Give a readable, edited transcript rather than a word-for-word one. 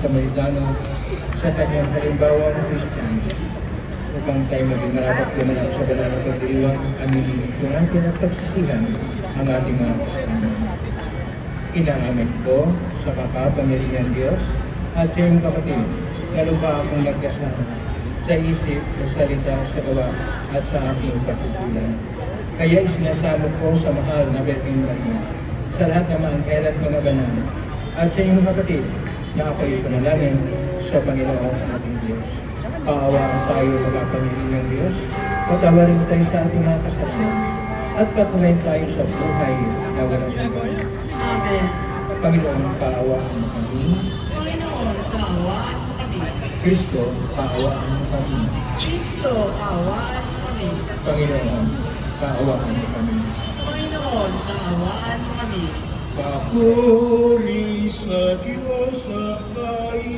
Samaritano sa kanyang halimbawang Kristiyano upang tayo maging marapat gumanap sa banal na pagdiriwang aminin kung ang pinapagsisihan ang ating mga kasalanan. Inaamin ko sa makapangyarihan Diyos at sa iyong kapatid na lubha akong nagkasala sa isip, sa salita, sa gawa at sa aking pagkukulang. Kaya isinasamo ko sa mahal na Birheng Maria, sa lahat ng mga anghel at mga banal, at sa iyong kapatid na ako'y panalangin sa Panginoon ating Diyos. Paawaan tayo makapangyarihan Diyos, patawarin tayo sa ating mga kasalanan, at patuloy tayo sa buhay na walang hanggan. Amen. Panginoon, kaawaan mo kami. Panginoon, kaawaan mo kami. Kristo, kaawaan mo kami. Kristo, kaawaan mo kami. Panginoon, kaawaan mo kami. Panginoon, kaawaan mo kami. Papuri sa Diyos sa kaitaas